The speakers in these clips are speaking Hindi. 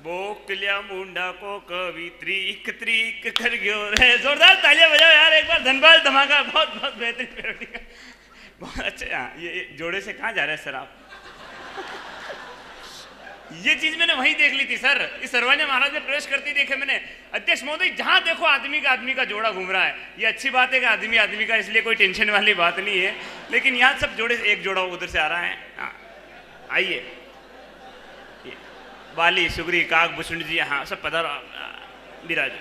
बोकल्या मुंडा को कवि त्रीक त्रीक कर गयो रे। जोरदार तालियां बजाओ यार एक बार। धनबाद धमाका बहुत बहुत बेहतरीन पैरोडी का, बहुत अच्छा। ये जोड़े से कहाँ जा रहे हैं सर आप? ये चीज मैंने वहीं देख ली थी सर, इस सर्वज्ञ महाराज में प्रवेश करती देखे मैंने। अध्यक्ष महोदय जहां देखो आदमी का जोड़ा घूम रहा है। ये अच्छी बात है कि आदमी का, इसलिए कोई टेंशन वाली बात नहीं है। लेकिन यहाँ सब जोड़े, एक जोड़ा उधर से आ रहा है। आइए, बाली सुग्री काक भुसुंड जी, हाँ सब पधारो विराज।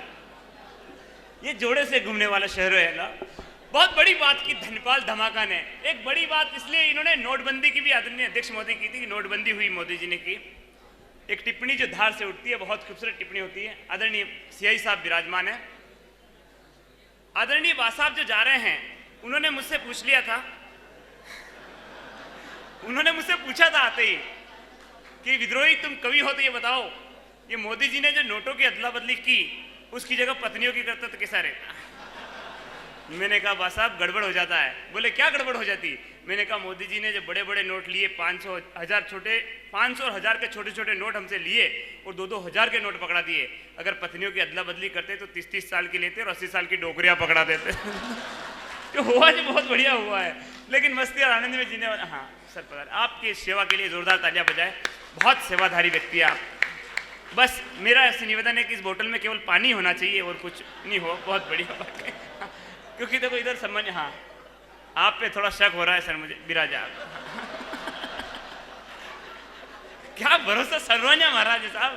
ये जोड़े से घूमने वाला शहर है ना। बहुत बड़ी बात की धनपाल धमाका ने। एक बड़ी बात इसलिए इन्होंने नोटबंदी की भी आदरणीय अध्यक्ष महोदय की थी कि नोटबंदी हुई, मोदी जी ने की। एक टिप्पणी जो धार से उठती है, बहुत खूबसूरत टिप्पणी होती है। आदरणीय सीआई साहब विराजमान है। आदरणीय बा साहब जो जा रहे हैं, उन्होंने मुझसे पूछ लिया था, उन्होंने मुझसे पूछा था आते ही कि विद्रोही तुम कवि हो तो ये बताओ, ये मोदी जी ने जो नोटों की अदला बदली की, उसकी जगह पत्नियों की करता तो कैसा रहता? मैंने कहा बा साहब गड़बड़ हो जाता है। बोले क्या गड़बड़ हो जाती? मैंने कहा मोदी जी ने जो बड़े बड़े नोट लिए, 500 और 1000 के छोटे छोटे नोट हमसे लिए और 2-2 हज़ार के नोट पकड़ा दिए। अगर पत्नियों की अदला बदली करते तो 30-30 साल की लेते और 80 साल की डोकरियां पकड़ा देते। जो हुआ जो बहुत बढ़िया हुआ है। लेकिन मस्ती और आनंद में जीने वाला, हाँ सर पधार, आपकी सेवा के लिए जोरदार तालियां बजाएं। बहुत सेवाधारी व्यक्ति है आप। बस मेरा ऐसे निवेदन है कि इस बोतल में केवल पानी होना चाहिए और कुछ नहीं हो। बहुत बढ़िया बात है। क्योंकि देखो इधर समझ, हाँ आप पे थोड़ा शक हो रहा है सर मुझे, विराजा क्या भरोसा सर्वज्ञ महाराज साहब,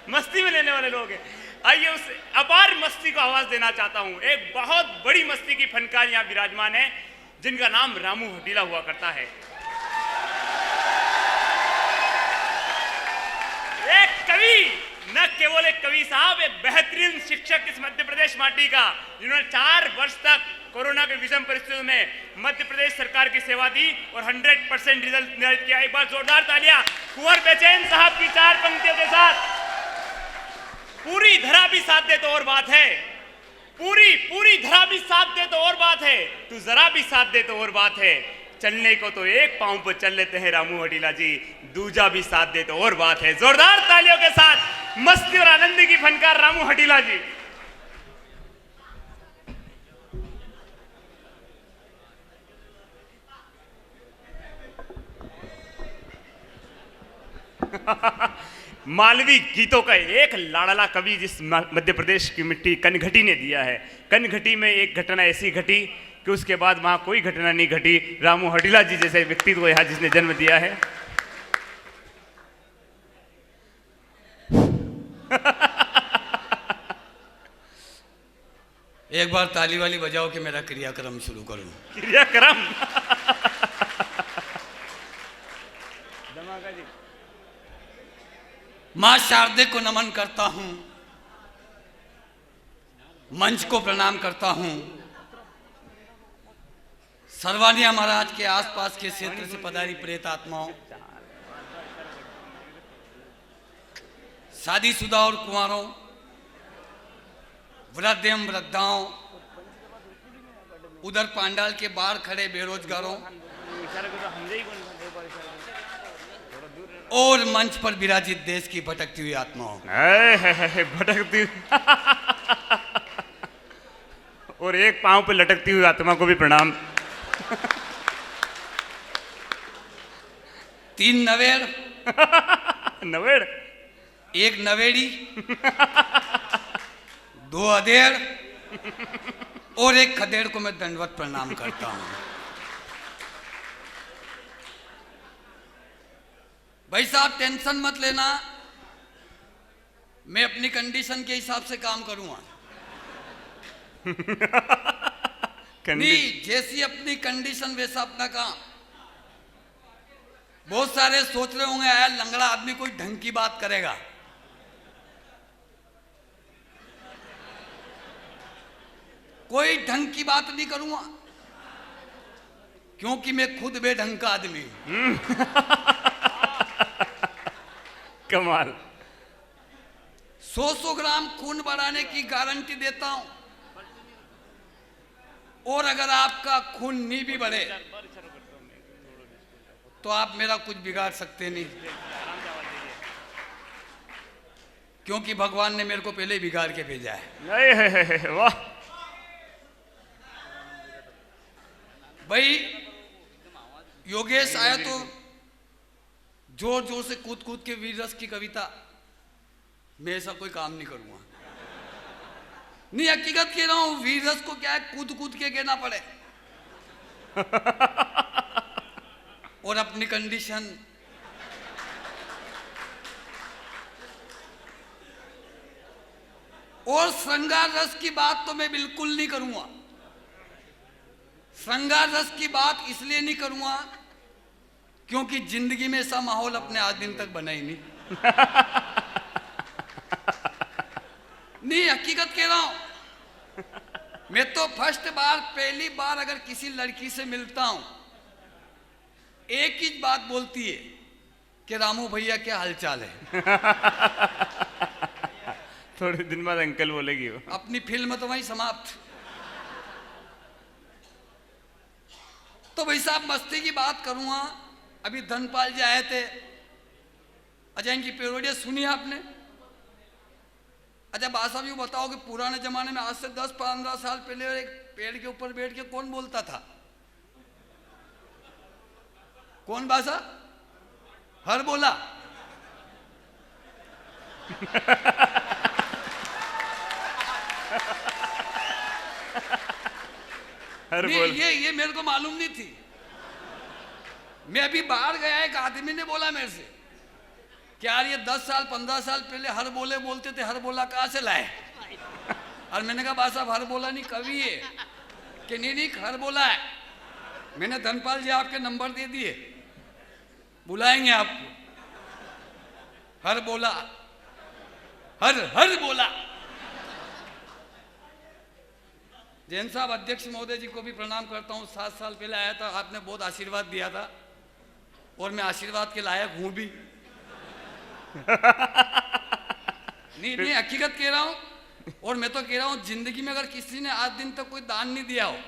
मस्ती में लेने वाले लोग हैं। आइए उस अपार मस्ती को आवाज देना चाहता हूं। एक बहुत बड़ी मस्ती की फनकार यहां विराजमान है, जिनका नाम रामू हटीला हुआ करता है। एक कवि, न केवल एक कवि साहब, एक बेहतरीन शिक्षक इस मध्य प्रदेश माटी का, जिन्होंने 4 वर्ष तक कोरोना के विषम परिस्थितियों में मध्य प्रदेश सरकार की सेवा दी और 100% रिजल्ट निर्धारित किया। एक बार जोरदार तालियां कुंवर बेचैन साहब की 4 पंक्तियों के साथ। पूरी धरा भी साथ दे तो और बात है, पूरी धरा भी साथ दे तो और बात है, तू जरा भी साथ दे तो और बात है। चलने को तो एक पांव पर चल लेते हैं रामू हटीला जी, दूजा भी साथ दे तो और बात है। जोरदार तालियों के साथ मस्ती और आनंद की फनकार रामू हटीला जी। मालवी गीतों का एक लाड़ला कवि जिस मध्य प्रदेश की मिट्टी कनघटी ने दिया है। कनघटी में एक घटना ऐसी घटी कि उसके बाद वहां कोई घटना नहीं घटी। रामू हटीला जी जैसे व्यक्तित्व को यहाँ जिसने जन्म दिया है। एक बार ताली वाली बजाओ कि मेरा क्रियाक्रम शुरू करूं। क्रियाक्रम धमाका जी। मां शारदे को नमन करता हूं, मंच को प्रणाम करता हूं। सर्वज्ञ महाराज के आसपास के क्षेत्र से पधारी प्रेत आत्माओं, शादीशुदा और कुंवारों, वृद्ध एवं वृद्धाओं, उधर पांडाल के बाहर खड़े बेरोजगारों और मंच पर विराजित देश की भटकती हुई आत्माओं। भटकती और एक पांव पे लटकती हुई आत्मा को भी प्रणाम। 3 नवेड़, नवेड़, 1 नवेड़ी, 2 अधेड़ और 1 खदेड़ को मैं दंडवत प्रणाम करता हूं। भाई साहब टेंशन मत लेना, मैं अपनी कंडीशन के हिसाब से काम करूंगा। नहीं, जैसी अपनी कंडीशन वैसा अपना काम। बहुत सारे सोच रहे होंगे यार लंगड़ा आदमी कोई ढंग की बात करेगा। कोई ढंग की बात नहीं करूंगा, क्योंकि मैं खुद बेढंग का आदमी हूं। कमाल। 100 ग्राम खून बढ़ाने की गारंटी देता हूं, और अगर आपका खून नहीं भी बढ़े तो आप मेरा कुछ बिगाड़ सकते नहीं। क्योंकि भगवान ने मेरे को पहले ही बिगाड़ के भेजा है। वाह भाई योगेश आया तो जोर जोर से कूद कूद के वीर रस की कविता, मैं ऐसा कोई काम नहीं करूंगा। नहीं, हकीकत कह रहा हूं, वीर रस को क्या है, कूद कूद के कहना पड़े। और अपनी कंडीशन और श्रृंगार रस की बात तो मैं बिल्कुल नहीं करूंगा। श्रृंगार रस की बात इसलिए नहीं करूंगा क्योंकि जिंदगी में ऐसा माहौल अपने आज दिन तक बना ही नहीं। नहीं, हकीकत कह रहा हूं, मैं तो फर्स्ट बार पहली बार अगर किसी लड़की से मिलता हूं, एक ही बात बोलती है कि रामू भैया क्या हालचाल है। थोड़े दिन बाद अंकल बोलेगी वो। अपनी फिल्म तो वहीं समाप्त। तो भाई साहब मस्ती की बात करूंगा। अभी धनपाल जी आए थे, अजय की पेरोडिया सुनी आपने? अच्छा बात साहब यूँ बताओ कि पुराने जमाने में आज से 10-15 साल पहले एक पेड़ के ऊपर बैठ के कौन बोलता था? कौन भाषा? हर बोला। ये मेरे को मालूम नहीं थी। मैं अभी बाहर गया, एक आदमी ने बोला मेरे से कि यार ये 10 साल 15 साल पहले हर बोले बोलते थे, हर बोला कहाँ से लाए? और मैंने कहा बात साहब हर बोला नहीं कवि है। कि नहीं हर बोला है। मैंने धनपाल जी आपके नंबर दे दिए, बुलाएंगे आपको। हर बोला, हर बोला। जैन साहब अध्यक्ष महोदय जी को भी प्रणाम करता हूँ। 7 साल पहले आया था, आपने बहुत आशीर्वाद दिया था और मैं आशीर्वाद के लायक हूं भी। नहीं हकीकत कह रहा हूं। और मैं तो कह रहा हूं जिंदगी में अगर किसी ने आज दिन तक कोई दान नहीं दिया हो,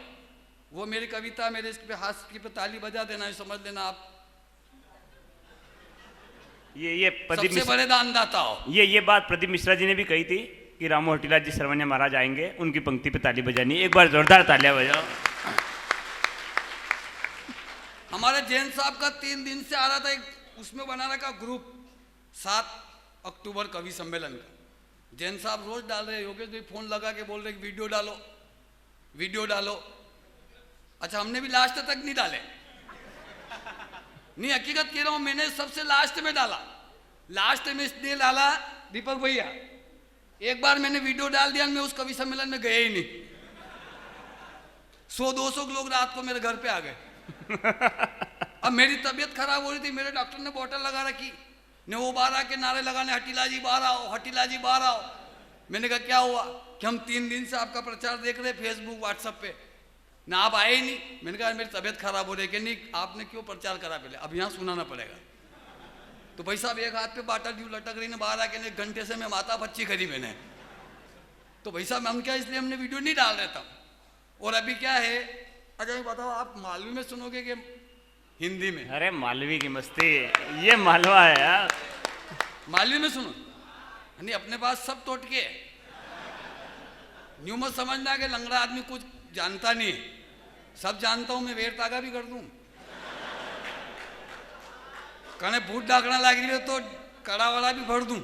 वो मेरी कविता मेरे इस पे हाथ की पे ताली बजा देना है, समझ लेना आप ये सबसे बड़े दानदाता हो। ये बात प्रदीप मिश्रा जी ने भी कही थी कि रामू हटीला जी सरवन्या महाराज आएंगे, उनकी पंक्ति पे ताली बजानी। एक बार जोरदार तालियां बजाओ। हमारे जैन साहब का 3 दिन से आ रहा था, एक उसमें बना रखा ग्रुप 7 अक्टूबर कवि सम्मेलन का। जैन साहब रोज डाल रहे, योगेश भाई फोन लगा के बोल रहे वीडियो डालो वीडियो डालो। अच्छा हमने भी लास्ट तक नहीं डाले। नहीं हकीकत कह रहा हूं, मैंने सबसे लास्ट में डाला। लास्ट में इसलिए डाला दीपक भैया, एक बार मैंने वीडियो डाल दिया, मैं उस कवि सम्मेलन में गया ही नहीं। 100-200 लोग रात को मेरे घर पे आ गए। अब मेरी तबीयत खराब हो रही थी, मेरे डॉक्टर ने बोतल लगा रखी, ने वो बाहर आके नारे लगाने, हटीला जी बाहर आओ, हटीला जी बाहर आओ। मैंने कहा क्या हुआ? कि हम 3 दिन से आपका प्रचार देख रहे फेसबुक व्हाट्सएप पे, ना आप आए ही नहीं। मैंने कहा मेरी तबीयत खराब हो रही है। कि नहीं आपने क्यों प्रचार करा? पहले अब यहाँ सुनाना पड़ेगा। तो भाई साहब एक हाथ पे बाटल यूं लटक रही ने, बाहर आके 1 घंटे से मैं माता बच्ची करी मैंने। तो भाई साहब हम क्या, इसलिए हमने वीडियो नहीं डाल रहे था। और अभी क्या है, अच्छा बताओ आप मालवी में सुनोगे कि हिंदी में? अरे मालवी की मस्ती, ये मालवा है यार। मालवी में सुनो। नहीं अपने पास सब टोटके। न्यू मत समझना कि लंगड़ा आदमी कुछ जानता नहीं, सब जानता हूं मैं। वेर तागा भी कर दूं, कने भूत डाकना लग रही है तो कड़ा वाला भी भर दूं।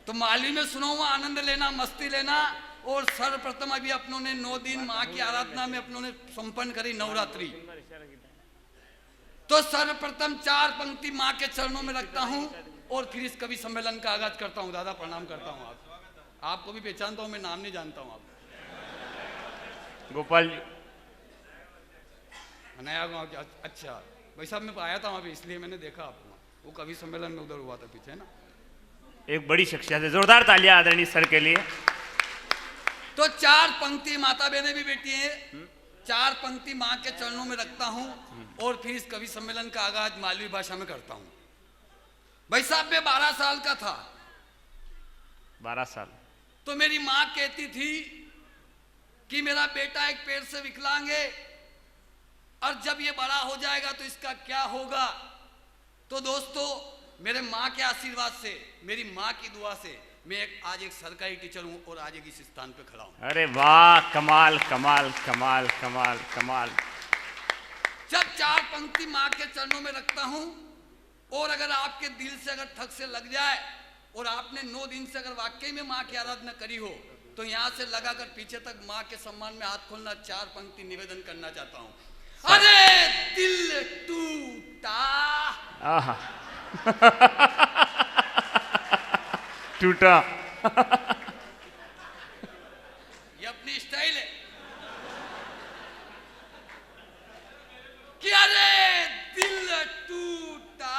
तो मालवी में सुनाऊंगा, आनंद लेना, मस्ती लेना। और सर्वप्रथम अभी अपनों ने 9 दिन माँ की आराधना में अपनों ने संपन्न करी नवरात्रि। तो सर्वप्रथम 4 पंक्ति माँ के चरणों में रखता हूँ और फिर इस कवि सम्मेलन का आगाज करता हूँ। दादा प्रणाम करता हूँ। आपको भी पहचानता हूँ, मैं नाम नहीं जानता हूँ। आप गोपाल नया गाँव के? अच्छा भाई साहब मैं आया था वहाँ पे, इसलिए मैंने देखा आपको। वो कवि सम्मेलन में उधर हुआ था पीछे ना। एक बड़ी शख्सियत है, जोरदार तालियां आदरणीय सर के लिए। तो 4 पंक्ति माता बहनें भी बैठी हैं, 4 पंक्ति माँ के चरणों में रखता हूँ और फिर इस कवि सम्मेलन का आगाज मालवी भाषा में करता हूँ। भाई साहब मैं 12 साल का था। 12 साल। तो मेरी माँ कहती थी कि मेरा बेटा एक पैर से विकलांग है और जब ये बड़ा हो जाएगा तो इसका क्या होगा। तो दोस्तों मेरे माँ के आशीर्वाद से, मेरी माँ की दुआ से मैं आज एक सरकारी टीचर हूँ और आज एक इस स्थान पे खड़ा हूँ। अरे वाह, कमाल कमाल कमाल कमाल कमाल। जब 4 पंक्ति माँ के चरणों में रखता हूँ और अगर आपके दिल से अगर ठग से लग जाए और आपने 9 दिन से अगर वाकई में माँ की आराधना करी हो तो यहाँ से लगाकर पीछे तक माँ के सम्मान में हाथ खोलना, 4 पंक्ति निवेदन करना चाहता हूँ। अरे दिल टूटा, आहा टूटा। ये अपनी स्टाइल है कि अरे दिल टूटा।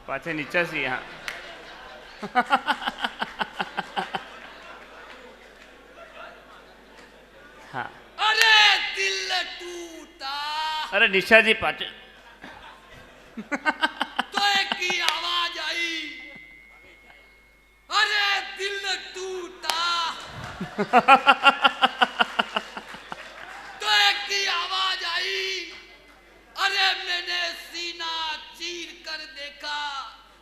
पाछे नीचा सी यहाँ। हाँ, अरे दिल टूटा अरे निशा जी पाछे। तो एक की आवाज आई, अरे दिल टूटा। तो एक की आवाज आई, अरे मैंने सीना चीर कर देखा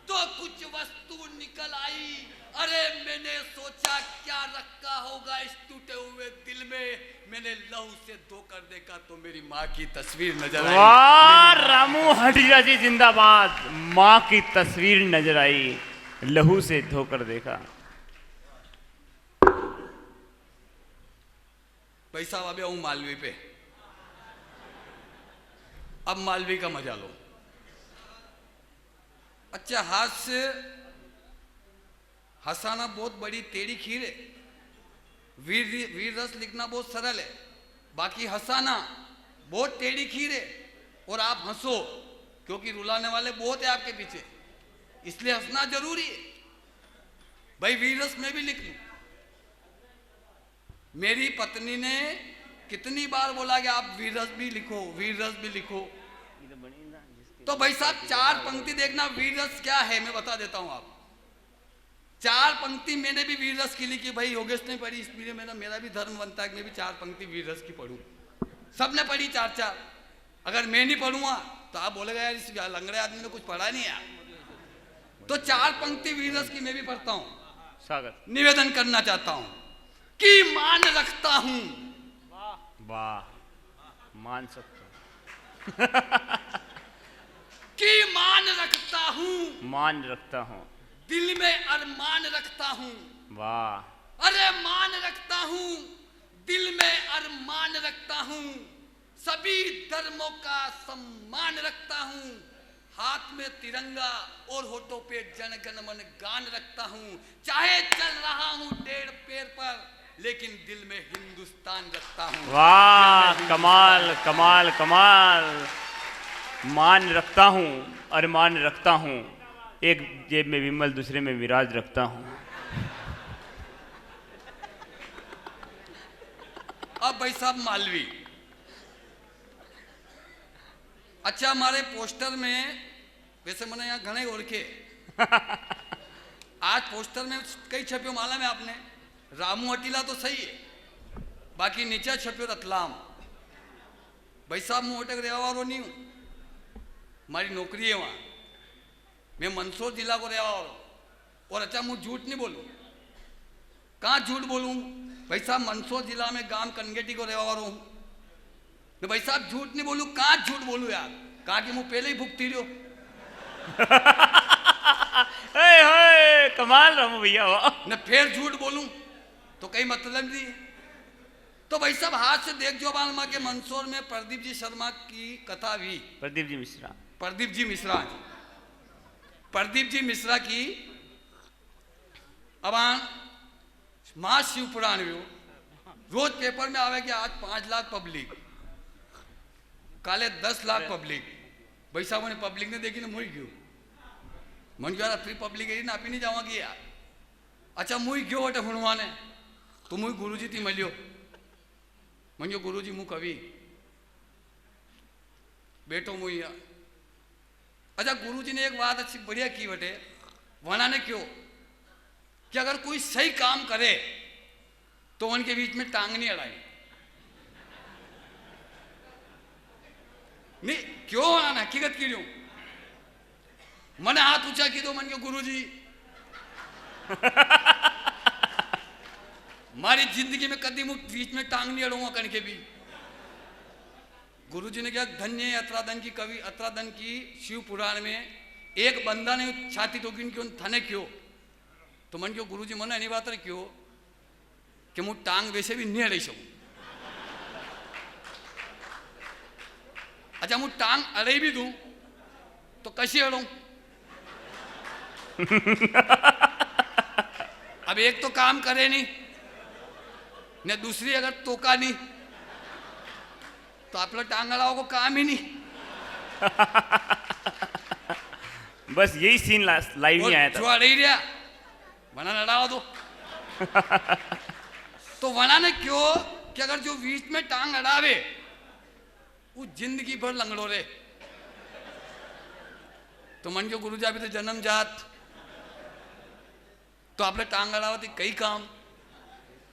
तो कुछ वस्तु निकल आई। अरे मैंने सोचा क्या रखा होगा इस टूटे हुए दिल में, मैंने लहू से धोकर देखा तो मेरी माँ की तस्वीर नजर आई। वाह, रामू हटिया जी जिंदाबाद। माँ की तस्वीर नजर आई, लहू से धोकर देखा। भाई साहब अभी आऊं मालवी पे, अब मालवी का मजा लो। अच्छा, हाथ से हंसाना बहुत बड़ी टेढ़ी खीर है, वीर रस लिखना बहुत सरल है, बाकी हंसाना बहुत टेढ़ी खीर है। और आप हंसो क्योंकि रुलाने वाले बहुत है आपके पीछे, इसलिए हंसना जरूरी है। भाई वीर रस मैं भी लिख लूं। मेरी पत्नी ने कितनी बार बोला कि आप वीर रस भी लिखो, वीर रस भी लिखो। तो भाई साहब 4 पंक्ति देखना वीर रस क्या है मैं बता देता हूं आप। 4 पंक्ति मैंने भी वीर रस की लिखी। भाई योगेश ने पढ़ी, इसलिए मेरा भी धर्म बनता है कि मैं भी 4 पंक्ति वीर रस की पढ़ूं। सबने पढ़ी 4-4। अगर मैं नहीं पढ़ूंगा तो आप बोलेगा यार इस लंगड़े आदमी ने कुछ पढ़ा नहीं यार। तो 4 पंक्ति वीर रस की मैं भी पढ़ता हूं, स्वागत। निवेदन करना चाहता हूं कि मान रखता हूं। वाह, मान सकता कि मान रखता हूं, मान रखता हूँ। दिल में अरमान रखता हूं। वाह, अरे मान रखता हूं, दिल में अरमान रखता हूं, सभी धर्मों का सम्मान रखता हूं, हाथ में तिरंगा और होठों पे जन गण मन गान रखता हूं। चाहे चल रहा हूं 1.5 पैर पर, लेकिन दिल में हिंदुस्तान रखता हूं। वाह, कमाल कमाल कमाल। मान रखता हूँ, अरमान रखता हूँ, एक जेब में विमल दूसरे में विराज रखता हूँ। अब भाई साहब मालवी। अच्छा, हमारे पोस्टर में वैसे मैंने यहाँ घने ओरखे आज पोस्टर में कई छपे मालूम है आपने। रामू हटीला तो सही है, बाकी नीचे छपे रतलाम। भाई साहब मैं ओटक रेवा वालों नहीं हूँ, हमारी नौकरी है वहाँ। मैं मंदसौर जिला को रेवा वाला हूँ। और अच्छा मुझे झूठ नहीं बोलूँ, कहाँ झूठ बोलूँ भाई साहब। मंदसौर जिला में गांव कनगेटी को रेवा वाला हूँ। मैं भाई साहब झूठ नहीं बोलूँ, कहाँ झूठ बोलूँ यार, कहा कि मुँह पहले ही भुगती रहो। कमाल रामू भैया। वाह, न फिर झूठ बोलूं तो कई मतलब नहीं। तो भाई साहब हाथ से देख जो बालमा के मंदसौर में प्रदीप जी शर्मा की कथा हुई। प्रदीप जी मिश्रा, प्रदीप जी मिश्रा जी, प्रदीप जी मिश्रा की अब मां शिव पुराण हुई। रोज पेपर में आवे कि आज 5 लाख पब्लिक, काले 10 लाख पब्लिक। भाई साहब ने पब्लिक ने देखी ना मुई क्यों मन यार फ्री पब्लिक है ना, आप ही नहीं जाऊंगी यार। अच्छा मुई क्यों बटे हुणवाने तो मुई गुरुजी थी मलियो मंजो गुरुजी मु कवि बेटो मुई। अच्छा गुरुजी ने एक बात अच्छी बढ़िया की बटे वना ने क्यों कि अगर कोई सही काम करे तो उनके बीच में टांग नहीं अड़ाई। नहीं क्यों वना हकीकत की रही हूं मैंने हाथ ऊंचा की दो, मन के गुरुजी मारी जिंदगी में कभी मुझ बीच में टांग नहीं अड़ूंगा कण के भी। गुरुजी ने क्या, धन्य है अत्रादन की कवि, अत्रादन की शिव पुराण में एक बंदा ने छाती ठोकी क्यों थाने क्यों, तो मन क्यों गुरुजी मन नहीं बात रहे क्यों कि मुझ टांग वैसे भी नहीं अड़ी सकूं। अच्छा मुझ टांग अड़े भी दूं तो कैसे अड़ूं? अब एक तो काम करे नहीं ने दूसरी अगर तोका नहीं तो आपला टांग अड़ाओ को काम ही नहीं। बस यही सीन लाइव नहीं आया था। जो अड़े ही रहा वना अड़ाओ दो। तो वना ने क्यों कि अगर जो बीच में टांग अड़ावे वो जिंदगी भर लंगड़ो रे। तो मन के गुरु जाबी तो जन्म जात तो आपने टांग अड़ावती कई काम,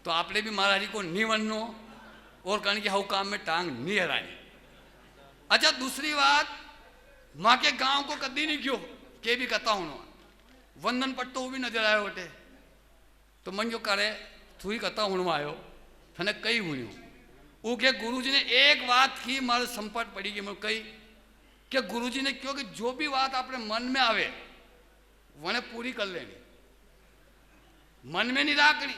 तो आपने भी महाराजी को नहीं वननो और कहने की हाउ काम में टांग नहीं हरानी। अच्छा दूसरी बात, माँ के गांव को कदी नहीं क्यों के भी कहता हूं वंदन पट्टो भी नजर आयो बटे, तो मन जो करे तू ही कहता हूं आयो थने कई हुई उके गुरुजी ने एक बात की मारे संपट पड़ी कि मैं कही कि गुरुजी ने क्यों कि जो भी बात अपने मन में आवे वने पूरी कर लेनी, मन में नहीं राखनी।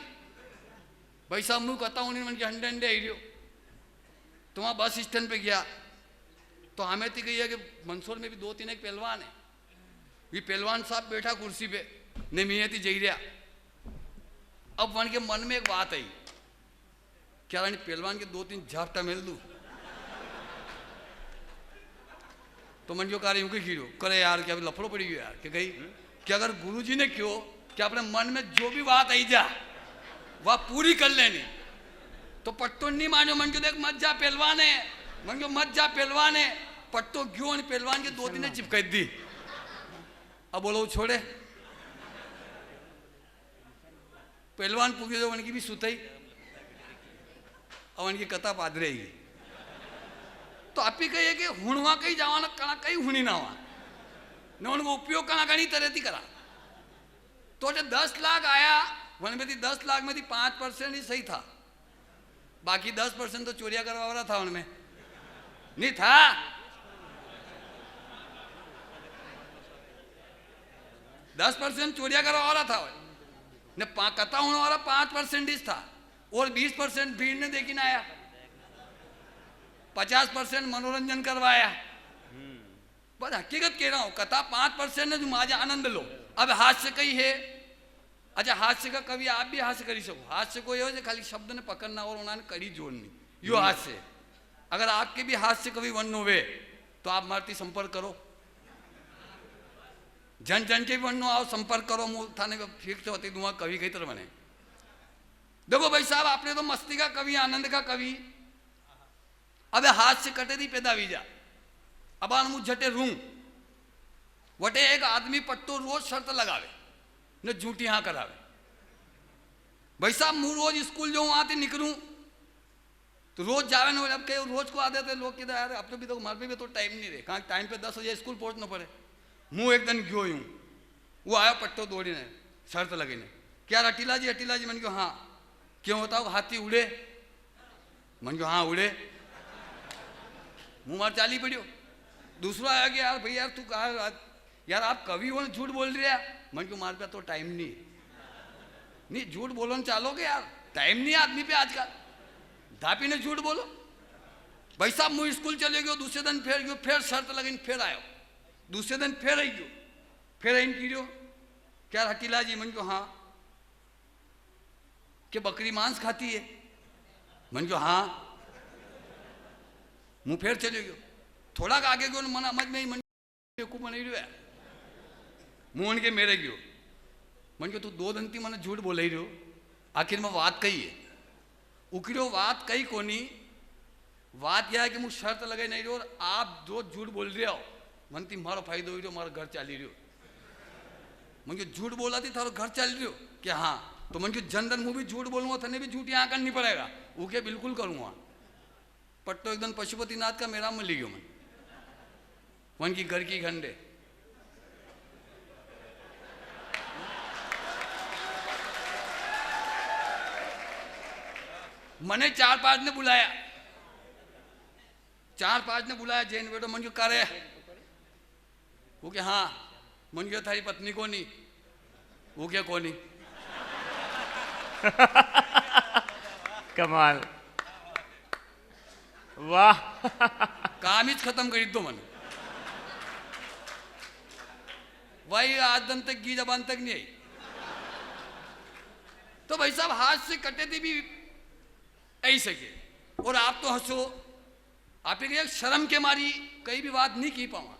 भाई साहब मैं कहता हूँ मन के हंडे हंडे आई तो वहाँ बस स्टैंड पे गया तो हमें तो गई है कि मंदसौर में भी 2-3 एक पहलवान है, ये पहलवान साहब बैठा कुर्सी पे ने मियती जई रहा। अब वन के मन में एक बात आई, क्या रानी पहलवान के 2-3 झापटा मिल दूं? तो मन जो कार्य यूं के खीरो करे यार क्या लफड़ो पड़ी गयो यार कि गई कि अगर गुरुजी ने क्यों कि अपने मन में जो भी बात आई जा वह पूरी कर लेनी, तो पट्टो नहीं मानो मन को देख मत जा पहलवान है, मन को मत जा पहलवान है, पट्टो क्यों पहलवान के 2-3 ने चिपकाई दी। अब बोलो छोड़े पहलवान पूछे जो उनकी भी सुतई और उनकी कथा पाद रहेगी। तो आप ही कहिए कि हुणवा कहीं जावाना कणा कहीं हुणी ना हुआ न उनको उपयोग कणा कहीं तरह थी करा। तो जो 10 लाख आया वन में थी 10 लाख में थी 5% ही सही था, बाकी 10% तो चोरिया करवा रहा था उनमें नहीं था। दस 10% चोरिया करवा रहा था ने कथा होने वाला 5% ही था और 20% भीड़ ने देखी ना आया, 50% मनोरंजन करवाया। बस हकीकत कह रहा हूं कथा 5% ने जो माजा आनंद लो। अब हास्य कई है, अच्छा हास्य का कभी आप भी हास्य करी सको, हास्य को यो खाली शब्द ने पकड़ना और उन्होंने कड़ी जोड़नी यो हास्य। अगर आपके भी हास्य कभी वन होवे तो आप मारती संपर्क करो, जन जन के भी वन आओ संपर्क करो, मुंह थाने में फिक्स होती दुआ कवि कई तरह बने। देखो भाई साहब आपने तो मस्ती का कवि आनंद का कवि, अब हास्य कटे थी पैदा वीजा अब मुझ झटे रू वटे एक आदमी पट्टो रोज शर्त लगावे ने झूठी हाँ करावे। भाई साहब मुँह रोज स्कूल जो वहां से निकलूं तो रोज जावे ना, अब कहीं रोज को आते थे लोग यार अब तो भी तो मार भी तो टाइम नहीं रहे, कहाँ टाइम पे 10 बजे स्कूल पहुंचना पड़े। मुँह एकदम गयो यूं वो आया पट्टो दौड़ी ने शर्त लगी ने क्या हटीला जी मन को हाँ क्यों बताओ हाथी उड़े, मन को हाँ उड़े, मुँह मार चाली पड़ियो। दूसरा आया कि यार भैया यार तू कहा यार आप कवि हो झूठ बोल रहे हैं, मन को मार पे तो टाइम नहीं झूठ बोलो चालोगे यार, टाइम नहीं आदमी पे आजकल, धापी ने झूठ बोलो। भाई साहब मुझे स्कूल चले गयो, दूसरे दिन फिर गयो, फिर शर्त लगी फिर आयो, दूसरे दिन फिर आई गयो, फिर इन कीजियो क्या हटीला जी मन को हाँ कि बकरी मांस खाती है, मन को हाँ, मुँह फिर चले गयो, थोड़ा आगे गयो मन समझ में ही मन बेवकूफ बन रही है, मुँह उनके मेरे गयो, मन को तू 2 दंती मन झूठ बोल ही रहो, आखिर में बात कही है उकड़ो बात कही कोनी, बात यह है कि मुझे शर्त लगे नहीं रही और आप जो झूठ बोल रहे हो मनती मारो फायदो हो रही हो, मारो घर चाली रही हो, मन को झूठ बोला थी थारो घर चाल रही हो कि हाँ, तो मन को जनधन मुँह भी झूठ बोलूंगा थने भी झूठ यहाँ करनी पड़ेगा, वो क्या बिल्कुल करूँगा। पट्टो एकदम पशुपतिनाथ का मेरा में ली गयो मन की घर की घंटे मने 4-5 ने बुलाया, 4-5 ने बुलाया, जैन बेटो मन क्यों करे? वो क्या? हाँ। मन क्यों थारी पत्नी को नहीं? वो क्या को नहीं? कमाल, वाह। काम ही खत्म करी दो मन। वही आज दिन तक की जबान तक नहीं आई। तो भाई साहब हाथ से कटे थे भी ऐसे के, और आप तो हंसो। आप एक शर्म के मारी कहीं भी बात नहीं की पावा,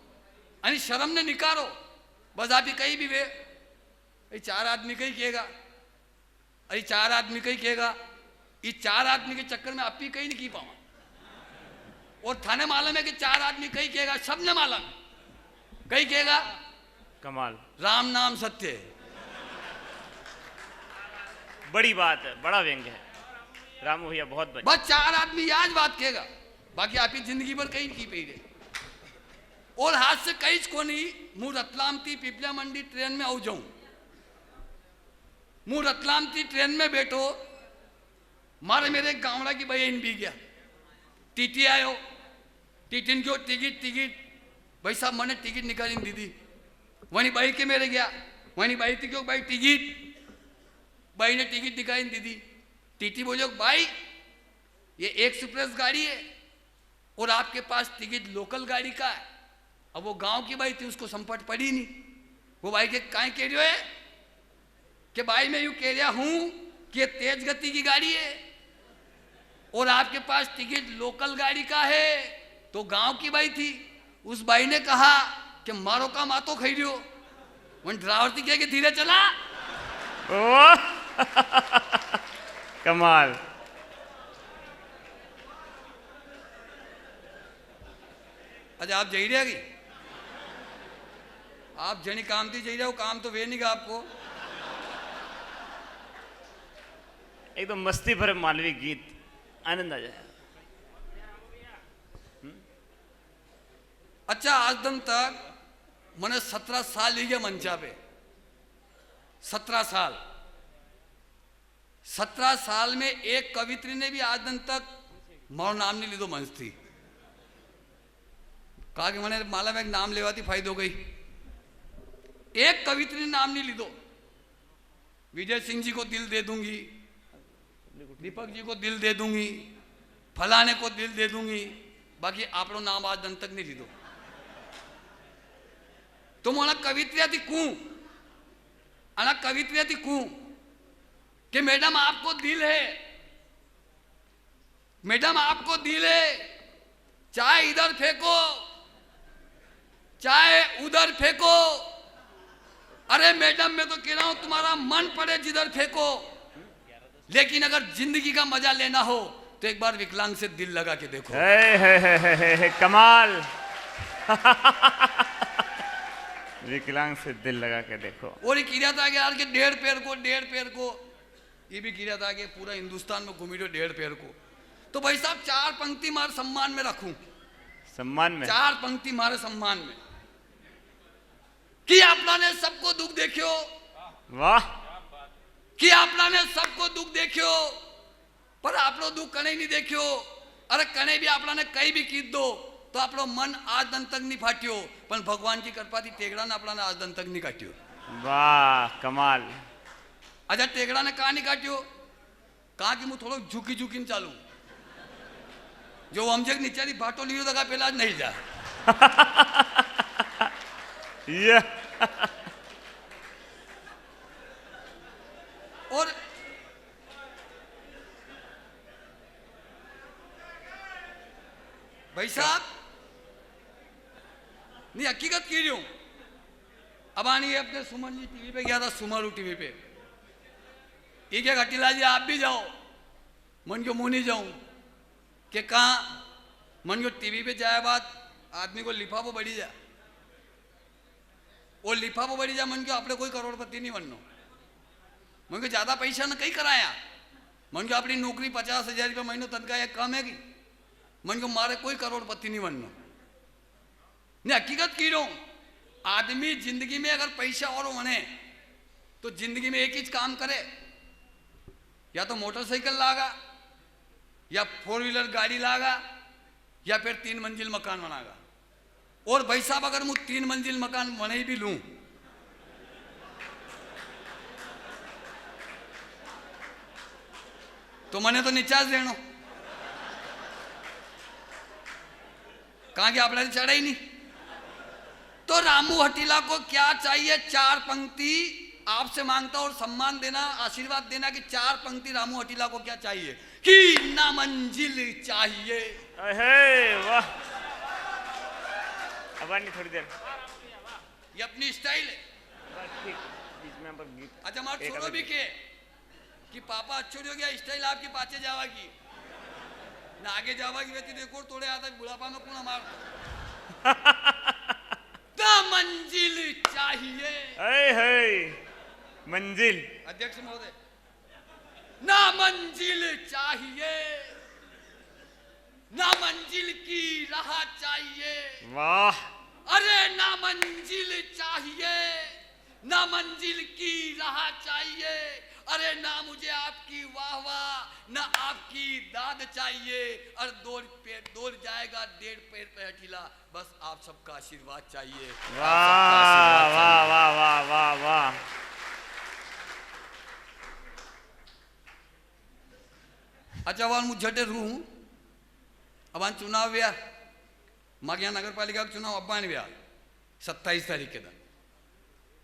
यानी शर्म ने निकारो बस। आप ही कहीं भी वे 4 आदमी कहीं कहेगा, अरे 4 आदमी कहीं कहेगा, ये 4 आदमी के चक्कर में आप ही कहीं नहीं की पावा। और थाने मालूम है कि 4 आदमी कहीं कहेगा, सबने मालूम कहीं कहेगा। कमाल, राम नाम सत्य है। बड़ी बात है, बड़ा व्यंग है रामू भैया, बहुत बड़ी। बस 4 आदमी आज बात कहेगा, बाकी आपकी जिंदगी भर कहीं की पे रहे। और हाथ से कहीं को नहीं। मुँह रतलाम थी पिपलिया मंडी ट्रेन में आऊ जाऊं, मुँह रतलाम थी ट्रेन में बैठो, मारे मेरे गावड़ा की बहन भी गया, टीटी आयो, टीटिन क्यों टिकट टिकट, भाई साहब मैंने टिकट निकाली दीदी, वही बाई के मेरे गया, वही बाई थी क्यों भाई टिकट, भाई ने टिकट दिखाई दीदी। टीटी बोलो भाई ये एक्सप्रेस गाड़ी है और आपके पास टिकट लोकल गाड़ी का है। अब वो गांव की बाई थी, उसको संपट पड़ी नहीं। वो भाई के काहे कह रहे हो कि भाई मैं यूं कह रहा हूं कि ये तेज गति की गाड़ी है और आपके पास टिकट लोकल गाड़ी का है। तो गांव की बाई थी, उस बाई ने कहा कि मारो का मातो खाई रही हो। वही ड्राइवर थी क्या कि धीरे चला। ओह कमाल। अच्छा आप जही रहेगी, आप जनी काम थी जही रहे हो, काम तो वे नहीं गा आपको। एकदम मस्ती भरे मालवी गीत, आनंद आ जाए। अच्छा आज दिन तक मैंने 17 साल ही गया मंचा पे, 17 साल। 17 साल में एक कवित्री ने भी आज दिन तक मारो नाम नहीं लीधो मंच थी। कहा कि मैंने माला में एक नाम लेवाती फायदो गई। एक कवित्री ने नाम नहीं लीधो। विजय सिंह जी को दिल दे दूंगी, दीपक जी को दिल दे दूंगी, फलाने को दिल दे दूंगी, बाकी आप लोग नाम आज दिन तक नहीं लीधो। तो मोला कवित्रिया थी कू, अना कवित्रिया थी कू कि मैडम आपको दिल है, मैडम आपको दिल है, चाहे इधर फेंको चाहे उधर फेंको। अरे मैडम मैं तो कह रहा हूं तुम्हारा मन पड़े जिधर फेंको, लेकिन अगर जिंदगी का मजा लेना हो तो एक बार विकलांग से दिल लगा के देखो। हे, कमाल। विकलांग से दिल लगा के देखो। और ये किया था कि यार के 1.5 पैर को ये भी किया था कि पूरा हिंदुस्तान में घूमी रहो 1.5 पैर को। तो भाई साहब 4 पंक्ति मार सम्मान में रखूं, सम्मान में 4 पंक्ति मारे सम्मान में कि आपना ने सबको दुख देखियो। वाह। कि आपना ने सबको दुख देखियो पर आप लोग दुख कने नहीं देखियो। अरे कने भी आपना ने कहीं भी कीध दो तो आप लोग मन आज दिन तक नहीं फाटियो, पर भगवान की कृपा थी टेगड़ा ने अपना ने आज दिन तक नहीं काटियो। वाह कमाल। अच्छा टेगड़ा ने कहा नहीं काटियो, कहा कि मैं थोड़ा झुकी झुकी चालू, जो हम जग नीचे बाटो लियो तो पहला नहीं जा। ये और भाई साहब नहीं हकीकत की रही हूं। अब आनी अपने सुमन जी टीवी पे गया था, सुमरू टीवी पे, ये क्या घटीला जी आप भी जाओ, मन को मुंह नहीं जाऊं कि कहा मन को टीवी पे जाए बात आदमी को लिफाफो बढ़ी जा, और लिफाफो बढ़ी जा मन को अपने कोई करोड़पति नहीं बनना, मन को ज्यादा पैसा न कहीं कराया, मन को अपनी नौकरी 50,000 रुपये महीने तनख्वाह एक कम है कि मन को मारे कोई करोड़पति नहीं बनना। नहीं हकीकत की रहा हूं, आदमी जिंदगी में अगर पैसा और बने तो जिंदगी में एक ही काम करे, या तो मोटरसाइकिल लागा या 4 व्हीलर गाड़ी लागा या फिर 3 मंजिल मकान बनागा। और भाई साहब अगर मैं 3 मंजिल मकान बने भी लूं तो मैंने तो निचाज देनो, कहा कि आपने चढ़ा ही नहीं। तो रामू हटीला को क्या चाहिए? 4 पंक्ति आपसे मांगता और सम्मान देना, आशीर्वाद देना कि 4 पंक्ति रामू हटीला को क्या चाहिए कि ना मंजिल चाहिए। वाह, अब नहीं थोड़ी देर, ये अपनी स्टाइल है। बीच में हम गीत। अच्छा मार छोड़ो भी के कि पापा अच्छो हो गया, स्टाइल आपकी पाचे जावा की ना आगे जावा की व्यक्ति देखो थोड़े आता बुढ़ापा में कौन मार ना मंजिल चाहिए। मंजिल। अध्यक्ष महोदय, ना मंजिल चाहिए, ना मंजिल की राह चाहिए। वाह, अरे ना मंजिल चाहिए, ना मंजिल की राह चाहिए। अरे ना मुझे आपकी वाह वाह, ना आपकी दाद चाहिए। और दौड़ जाएगा 1.5 पैर पे हटीला, बस आप सबका आशीर्वाद चाहिए। वाह वाह वाह वाह वाह वाह। अच्छा वाल मुझे रू अब चुनाव व्या मागे यहाँ नगर पालिका का चुनाव अब व्या 27 तारीख के दिन।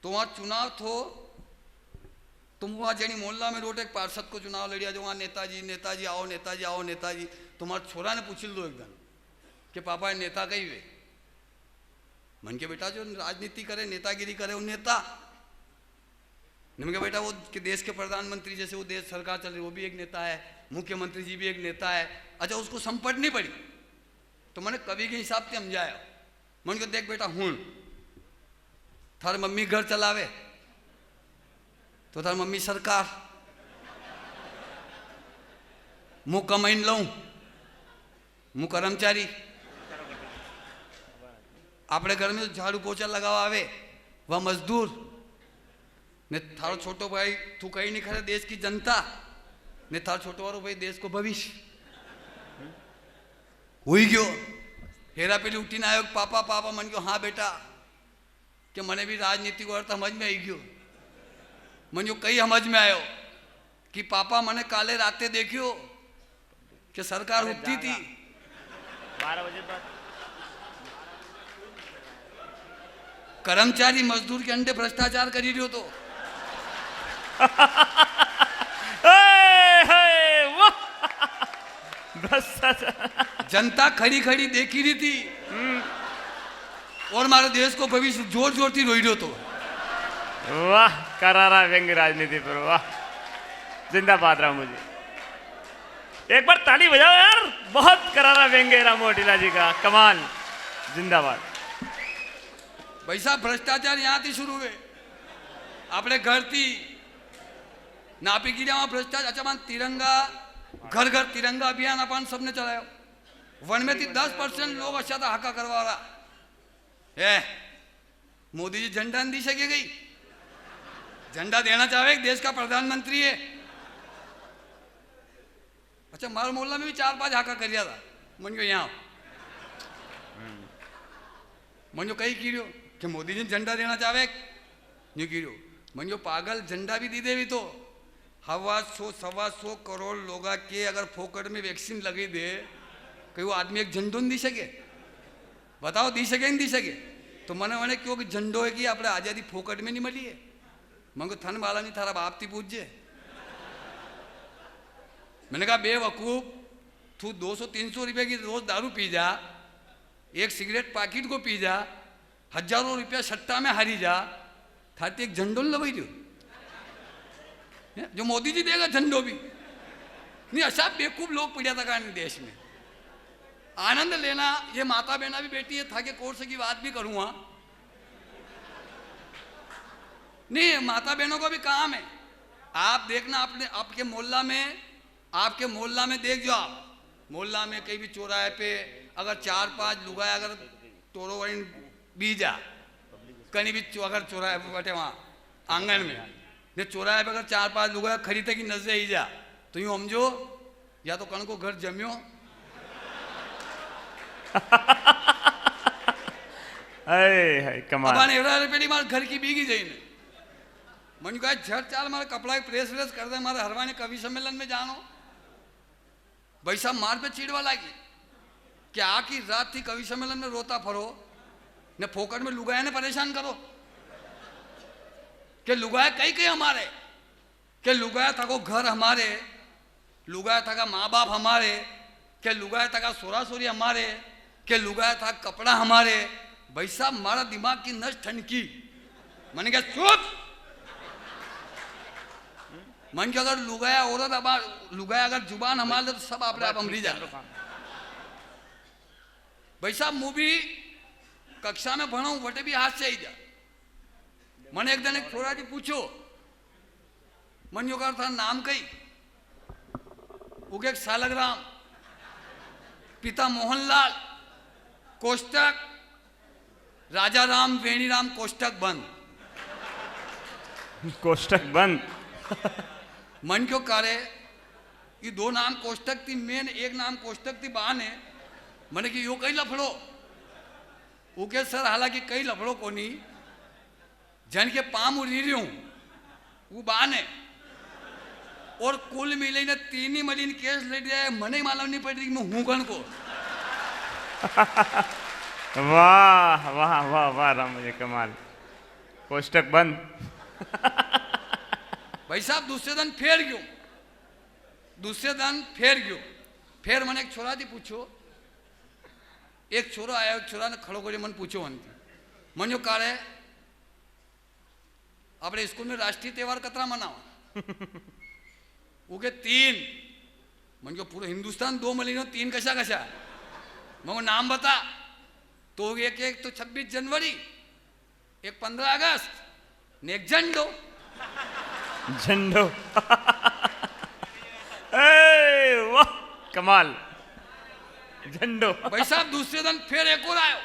तो वहाँ चुनाव थो, तुम वहाँ जनी मोहल्ला में रोड एक पार्षद को चुनाव लड़िया जो वहाँ नेताजी नेताजी आओ नेताजी आओ नेताजी। तुम्हारे छोरा ने पूछ लो एक दिन कि पापा ये नेता कही वे? मन के बेटा जो राजनीति करे नेतागिरी करे वो नेता। बेटा वो कि देश के प्रधानमंत्री जैसे वो देश सरकार चल रही वो भी एक नेता है, मुख्यमंत्री जी भी एक नेता है। अच्छा उसको संपट नहीं पड़ी तो मैंने कवि के हिसाब से समझाया। मन को देख बेटा हूं थार मम्मी घर चलावे तो थार मम्मी सरकार, मुँह कमाइन लऊं मुँह कर्मचारी। अपने घर में झाड़ू पोछा लगावा आवे वह मजदूर ने। थारो छोटो भाई तू कहीं नहीं खड़े देश की जनता ने, थारो छोटो वारो भाई देश को भविष्य हुई गयो। हेरा पेली उठी ना आयो पापा पापा मन गयो हाँ बेटा कि मने भी राजनीति को अर्थ समझ में आई गयो। मन जो कई समझ में आयो कि पापा मने काले राते देखियो कि सरकार उठती थी 12 बजे बाद कर्मचारी मजदूर के अंडे भ्रष्टाचार करी रहो तो जनता खड़ी खड़ी देखी रही थी और हमारे देश को भविष्य जोर जोर थी रोई रहो तो। वाह, करारा व्यंग्य राजनीति पर, वाह जिंदाबाद रामू जी। एक बार ताली बजाओ यार, बहुत करारा व्यंग्य रामू हटीला जी का, कमाल, जिंदाबाद। भाई साहब भ्रष्टाचार यहाँ थी शुरू हुए, अपने घर थी नापी की वहां भ्रष्टाचार। अच्छा मान तिरंगा घर घर तिरंगा अभियान अपन सबने चलायो। वन में थी 10% लोग अच्छा था हाका करवा रहा है। मोदी जी झंडा नहीं दी सके गई, झंडा देना चाहे देश का प्रधानमंत्री है। अच्छा मार मोहल्ला में भी 4-5 हाका कर था। मन को यहाँ मन जो कही कीड़ो कि मोदी जी झंडा देना चाहे नहीं कीड़ो। मन जो पागल झंडा भी दी देवी तो 100-125 करोड़ लोग के अगर फोकट में वैक्सीन लगी दे कहीं वो आदमी एक झंडो नहीं दी सके? बताओ दी सके नहीं दी सके? तो मैंने क्यों कि झंडो है कि अपने आज़ादी फोकट में नहीं मिली है। मैं थन वाला नहीं थारा बाप थी पूछे। मैंने कहा बेवकूफ तू 200-300 रुपये की रोज दारू पी जा, एक सिगरेट पैकेट को पी जा, हजारों रुपया सट्टा में हारी जा, थाती एक झंडो लगी दो जो मोदी जी देगा झंडो भी नहीं। अशा बेवकूफ लोग पीड़ा था कारण देश में। आनंद लेना ये माता बहना भी बेटी है था कि कोर्स की बात भी करूँगा नहीं, माता बहनों का भी काम है। आप देखना अपने आपके मोहल्ला में देख जो आप मोहल्ला में कहीं भी चौराहे पे अगर 4-5 लुगाए अगर तोड़ो वही बीजा कहीं भी अगर चौराहे पे बैठे वहाँ आंगन में ने चौराहे पे अगर 4-5 लुगाए खरीदे की नजर ही जा तो यूँ समझो या तो कण को घर जम्यो। अरे कमाल। अब एवरा पेली मार घर की बीगी जईने मन कहा झट चाल मारे कपड़ा की प्रेस व्रेस कर दे, मारे हरवाने कवि सम्मेलन में जानो। भाई साहब मार पे चिड़वा लागी कि आखी रात थी कवि सम्मेलन में रोता फरो ने फोकट में लुगाया ने परेशान करो कि लुगाया कई कई हमारे, कि लुगाया था को घर हमारे, लुगाया था का माँ बाप हमारे, कि लुगाया था का सोरा सोरी हमारे, कि लुगाया था कपड़ा हमारे। भाई साहब मारा दिमाग की नस ठनकी। मैंने कहा चुप। मन के अगर लुगाया औरत अब लुगाया अगर जुबान हमारे तो सब आप अमरी जा। भाई साहब मूवी कक्षा में भणाऊं वटे भी हाथ से ही जा। मैंने एक दिन एक छोरा जी पूछो मन यो था नाम कई उगे सालग्राम, पिता मोहनलाल, कोष्टक राजा राम वेणीराम कोष्टक बंद। कोष्टक बंद। मन क्यों करे ये दो नाम कोष्टक थी मेन, एक नाम कोष्टक थी बहन है। मैंने कि यो कई लफड़ो उके सर, हालांकि कई लफड़ो को नहीं जन के पाम उड़ी रही हूं वो बहन है और कुल मिले ने तीन ही मलिन केस ले दिया है। मने ही मालूम नहीं पड़ रही मैं हूं कण को। वाह वाह वाह वाह राम जी कमाल। कोष्टक बंद। भाई साहब दूसरे दिन फेर गयो, दूसरे दिन फेर गयो। फिर मैंने एक छोरा थी पूछो, एक छोरा आया, एक छोरा ने खड़ो कर मन पूछो मन जो कार है अपने स्कूल में राष्ट्रीय त्योहार कतरा मनाओ उके तीन। मन को पूरा हिंदुस्तान दो महीनों तीन कशा कशा मैं नाम बता तो एक तो 26 जनवरी, एक 15 अगस्त ने एक झंडो। झंडो। वाह कमाल झंडो। भाई साहब दूसरे दिन फिर एक और आयो,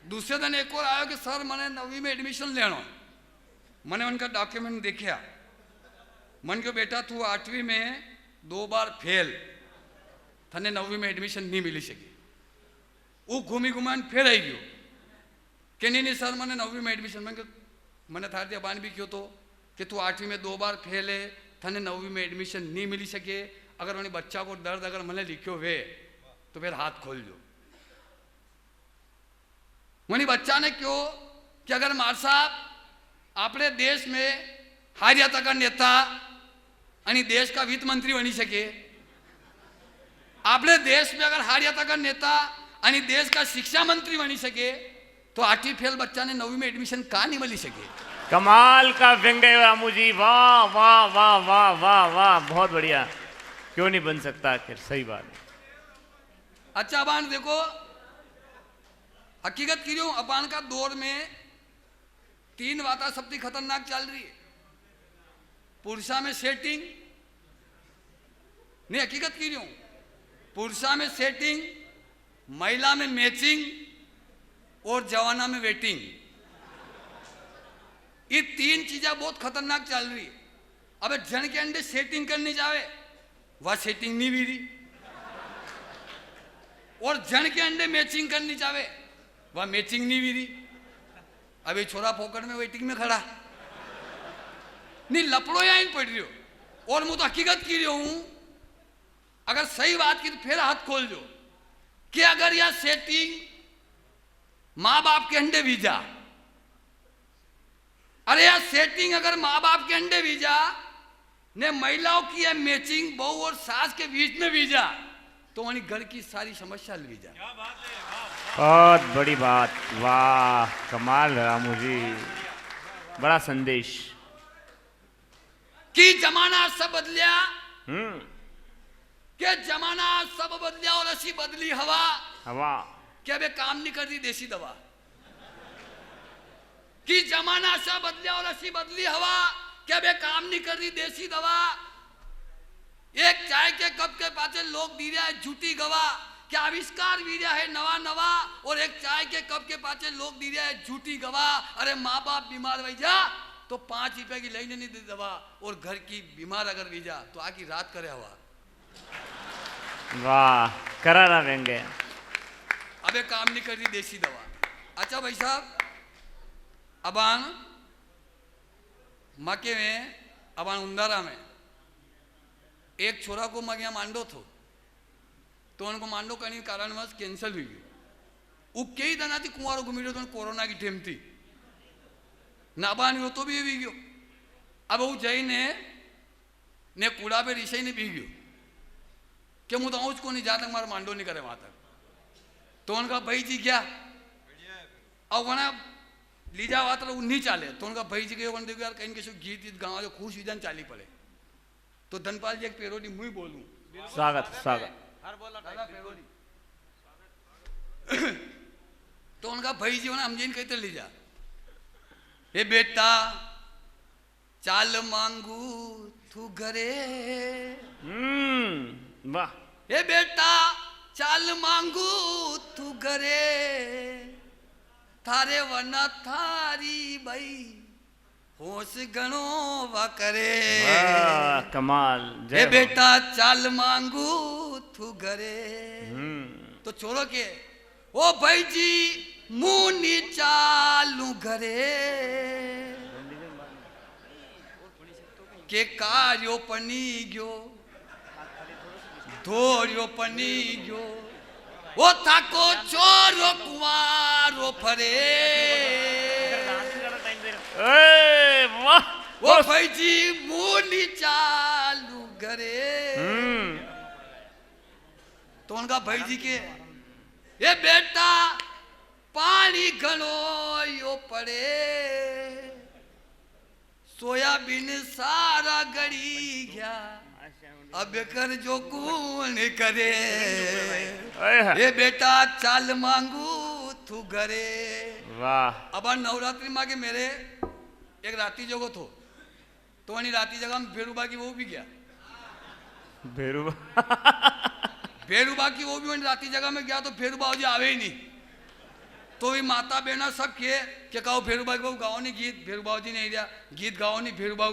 दूसरे दिन एक और आयो कि सर मैंने 9वीं में एडमिशन लेना। मैंने उनका डॉक्यूमेंट देखा। मन को बेटा तू 8वीं में 2 बार फेल, थने 9वीं में एडमिशन नहीं मिली सकी। वो घूमी घुमान फिर आई गयो कि नहीं सर मैंने 9वीं में एडमिशन। मैंने थार दिया बान भी क्यों तो कि तू 8वीं में 2 बार फेल है, थने 9वीं में एडमिशन नहीं मिली सके। अगर उन्हें बच्चा को दर्द अगर मैंने लिखो वे तो फिर हाथ खोल दो। मनी बच्चा ने क्यों कि अगर मार साहब अपने देश में हारिया तक नेता आणि देश का वित्त मंत्री बनी सके, अपने देश में अगर हारिया तक नेता आणि देश का शिक्षा मंत्री बनी सके तो 8वीं फेल बच्चा ने 9वीं में एडमिशन का नहीं मिली सके। कमाल का व्यंग्य रामू जी। वाह वाह वाह वाह वाह वाह बहुत बढ़िया। क्यों नहीं बन सकता आखिर, सही बात है। अच्छा अबान देखो हकीकत की रही अबान का दौर में 3 बातें सबसे खतरनाक चल रही है। पुरुषा में सेटिंग नहीं, हकीकत की रही हूं, पुरुषा में सेटिंग, महिला में मैचिंग और जवाना में वेटिंग। ये 3 चीजें बहुत खतरनाक चल रही है। अब जन के अंडे सेटिंग करनी जावे वह सेटिंग नहीं भी रही, और जन के अंडे मैचिंग करनी चाहे वह मैचिंग नहीं भी रही। अभी छोरा फोकट में वेटिंग में खड़ा नहीं, लपड़ो या इन पड़ रही हो। और मैं तो हकीकत की रही हूं, अगर सही बात की तो फिर हाथ खोल दो कि अगर यह सेटिंग माँ बाप के अंडे भी जा, अरे यार सेटिंग अगर माँ बाप के अंडे भी जा ने महिलाओं की है मैचिंग बहू और सास के बीच में भी जा तो वही घर की सारी समस्या भी जा। बहुत बड़ी बात। वाह कमाल रामू जी, बड़ा संदेश। कि जमाना सब बदलिया, के जमाना सब बदलिया और असी बदली हवा। हवा क्या बे काम नहीं कर रही देसी दवा। कि जमाना सब बदलिया और असी बदली हवा, क्या बे काम नहीं कर रही देसी दवा। एक चाय के कप के पाछे लोग दी रहा है झूठी गवा, क्या आविष्कार भी रहा है नवा नवा, और एक चाय के कप के पाछे लोग दी रहा है झूठी गवा। अरे माँ बाप बीमार हो जा तो 5 रुपए की लेने नहीं दे दवा, और घर की बीमार अगर भी जा तो आकी रात करे हवा। वाह, करारा व्यंग्य। अबे काम नहीं कर रही देसी दवा। अच्छा भाई साहब, अबान मके में, अबान उंदारा में एक छोरा को मैं यहाँ मांडो थो, तो उनको मांडो करने के कारणवश कैंसल हुई गई। वो कई दना थी कुंवारो घूमी रहे तो कोरोना की टेम थी नाबान हो तो भी भी गयो। अब वो जई ने कूड़ा पे रिसई ने भी गयो कि मुझे तो उसको नहीं जहाँ तक मारा मांडो नहीं करे वहां तक। तो उनका भाई जी क्या अब वना लीजा हुआ तो नहीं चाले। तो उनका भाई जी के देखो यार कहीं के गीत गीत गाँव जो खुश विजन चाली पड़े। तो धनपाल जी एक पेरोडी मुई बोलूं। स्वागत स्वागत। तो उनका भाई जी हम जिन कहते लीजा, हे बेटा चाल मांगू तू घरे, वाह, हे बेटा चाल मांगू तू घरे, थारे वना थारी भाई होश गणो वा करे। वाह, कमाल। हे बेटा चाल मांगू तू घरे। तो छोरो के ओ भाई जी मुनी चालू घरे के कार्यो पनी गयो धोरियो पनी गयो ओ थाको चोरो कुवारो फरे। वाह, ओ भाई जी मुनी चालू घरे। तो उनका भाई जी के ये बेटा पानी घणो यो पड़े, सोयाबीन सारा गड़ी गया, अब कर जो कौन करे। ये बेटा चाल मांगू तू घरे। वाह। अब नवरात्रि माँ के मेरे एक राती जगो थो, तो वही राती जगह में भेरूबा की वो भी गया। भेरूबा भेरूबा की वो भी वही राती जगह में गया। तो भेरूबा जी आवे ही नहीं। तो भी माता बहना सब किए कि कहो भेरूबा जी गाओ नहीं गीत, भेरूबा जी नहीं दिया गीत गाओ नहीं, भेरूबा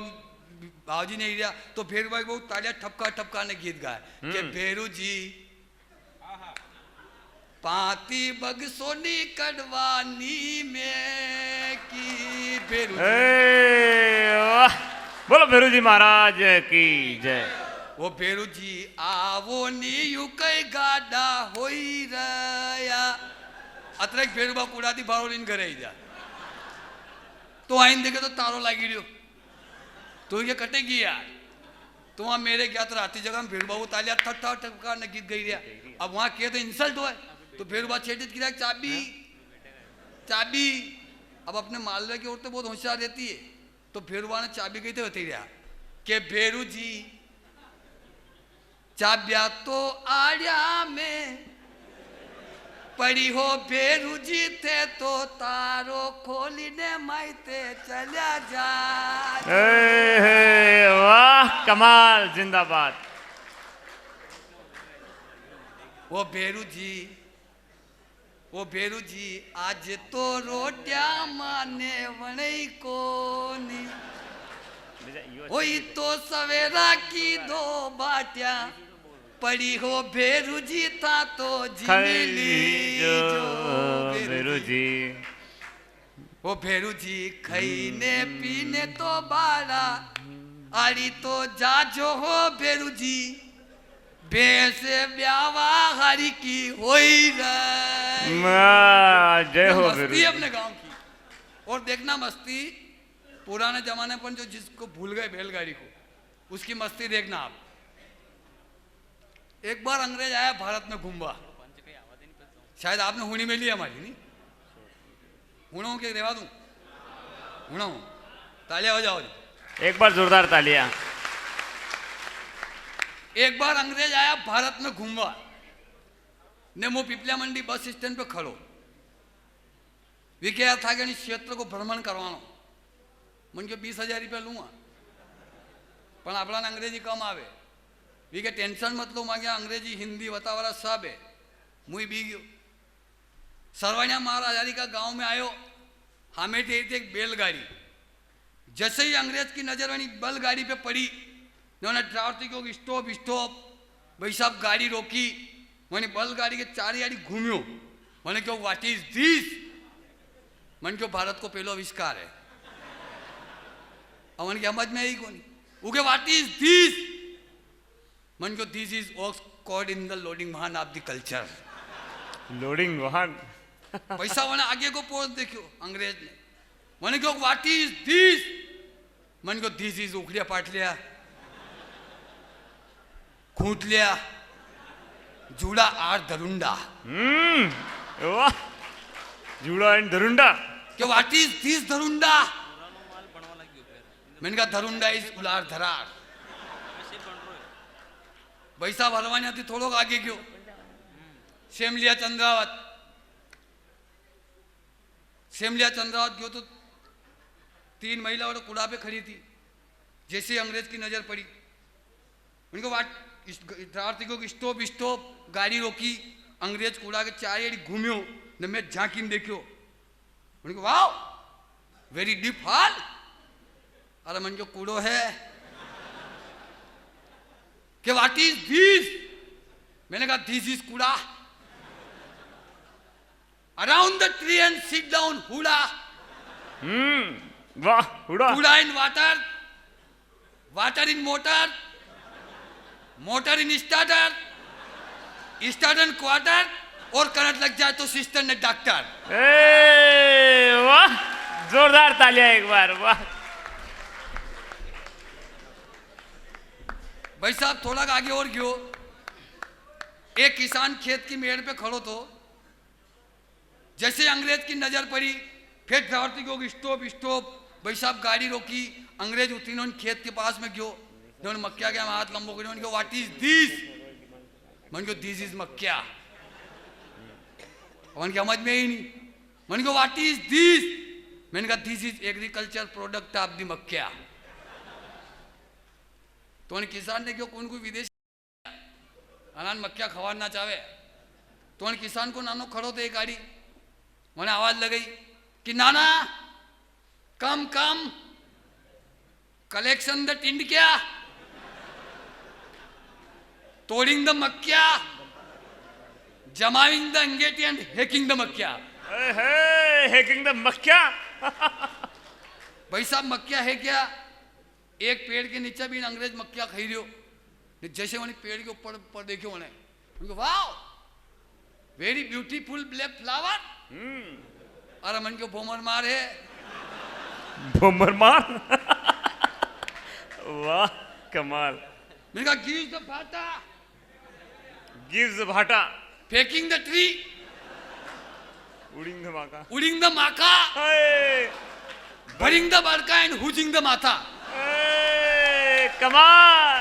बाबूजी नहीं दिया। तो भेरूबा जी बहुत तालियां ठपका ठपका ने गीत गाए कि भेरू जी पाती बग सोनी कड़वानी में की भेरू जी। वाह, बोलो भेरू जी महाराज की जय। वो भेरू जी आवो नी यू कई गाडा होई रया। अतरेक भेरूबा कूड़ा थी भाड़ो लीन करे ही जा। तो आइन देखे तो तारो लागी रियो, तो ये कटेगी यार। तो वहां मेरे क्या तो राती जगह में भेरूबा वो तालियां ठक ठक ठक ने गीत गई रिया। अब वहां किया तो इंसल्ट हुआ। तो भेरूबा छेटित किया चाबी चाबी। अब अपने मालवे की औरतें बहुत होशियार रहती है। तो भेरूबा ने चाबी कही थे बता रहा कि भेरू जी चाबिया तो आड़िया में पड़ी हो, भेरू जी थे तो तारो खोली ने मायते चला जा। वाह, कमाल, जिंदाबाद। वो भेरू जी आज तो रोटिया माने वणई कोनी, वही तो सवेरा की दो बाटिया पड़ी हो, भेरू जी था तो जिमिली जो भेरू जी। वो भेरू जी खाने पीने तो बाड़ा आड़ी तो जाजो हो भेरू जी, बेसे ब्यावा हरी की होई रही। जय हो मस्ती अपने गांव की। और देखना मस्ती पुराने जमाने पर जो जिसको भूल गए बैलगाड़ी को, उसकी मस्ती देखना आप। एक बार अंग्रेज आया भारत में घूमवा, शायद आपने हुणी में ली हमारी नहीं हुणों के रेवा दूं हुणों तालियां हो जाओ। एक बार जोरदार तालियां। एक बार अंग्रेज आया भारत में घूमवा ने मो पिपलिया मंडी बस स्टैंड पे खड़ो विके था कि क्षेत्र को भ्रमण करवानो मन के 20,000 रुपया लूंगा पण अपना अंग्रेजी कम आवे विके टेंशन मत लो मांगे अंग्रेजी हिंदी बतावारा सब है। मुई बी गयो सरवाणिया महाराजारी का गांव में आयो। हमें थे एक बैलगाड़ी, जैसे ही अंग्रेज की नजर वाली बैलगाड़ी पे पड़ी उन्होंने ड्राइवर थी क्योंकि स्टॉप स्टॉप भाई साहब गाड़ी रोकी, मैंने बैलगाड़ी के चार यारी घूम्यो, मैंने क्यों व्हाट इज दिस, मैंने क्यों भारत को पहलो आविष्कार है, अब मैंने समझ में आई कौन उगे व्हाट इज दिस, मैंने क्यों this is called in the loading वाहन ऑफ द कल्चर, लोडिंग वाहन। पैसा मैंने आगे को पोस्ट देखो अंग्रेज ने, मैंने क्यों व्हाट इज दिस, मैंने क्यों दिस इज उखलिया पाट लिया, खूंट लिया, जूड़ा आर दरुंडा, वाह, जूड़ा एंड धरुंडा। कि व्हाट इज दिस धरुंडा, मैंने कहा धरुंडा इज उलार धरार। भाई साहब हलवानी आती थोड़ो आगे क्यों, शेमलिया चंद्रावत, शेमलिया चंद्रावत गयो तो 3 महिला और कूड़ा पे खड़ी थी, जैसे अंग्रेज की नजर पड़ी, उनको वाट स्टॉप स्टॉप गाड़ी रोकी, अंग्रेज कूड़ा के 4 एड़ी घूम्यो ने मैं झांकीन देखियो, उनको वाओ वेरी डीप हॉल, अरे मन जो कूड़ो है कि व्हाट इज दिस, मैंने कहा दिस इज कूड़ा, around the tree and sit down Hooda, वाह, हुड़ा, कूड़ा in water, water in motor, motor in starter, starter in quarter, और करंट लग जाए तो सिस्टर ने डॉक्टर। वाह, जोरदार तालियां एक बार, वाह। भाई साहब थोड़ा आगे और गयो, एक किसान खेत की मेड़ पे खड़ो तो, जैसे अंग्रेज की नजर पड़ी, फिर ड्राइवर को स्टॉप स्टॉप, भाई साहब गाड़ी रोकी, अंग्रेज उतरी उन खेत के पास में गयो, उन्होंने मक्या के हाथ लंबो करो, उनको व्हाट इज दिस, मन को दिस इज मक्या, उनकी समझ में ही नहीं, मन को व्हाट इज दिस, मैंने कहा this is agriculture product of the makya, तो उन किसान ने क्यों कौन कोई विदेश अनान मक्या खवाना चाहे, तो उन किसान को नानो खड़ो थे गाड़ी, मैंने आवाज लगाई कि नाना कम कम कलेक्शन द टिंड क्या, तोड़िंग द मक्या, जमाविंग the angeti and hacking the makya, hacking the makya. भाई साहब मक्या है क्या, एक पेड़ के नीचे भी अंग्रेज मक्या खाई रहो, जैसे उन्हें पेड़ के ऊपर ऊपर देखो उन्हें wow very beautiful black flower, अरे मन को भोमर मार है, भोमर मार, वाह कमाल, मैंने कहा गिव्स द भाटा, गिव्स द भाटा, फेकिंग द ट्री, उड़िंग द माका, उड़िंग द माका, बरिंग द बड़का एंड हुजिंग द माथा, कमाल।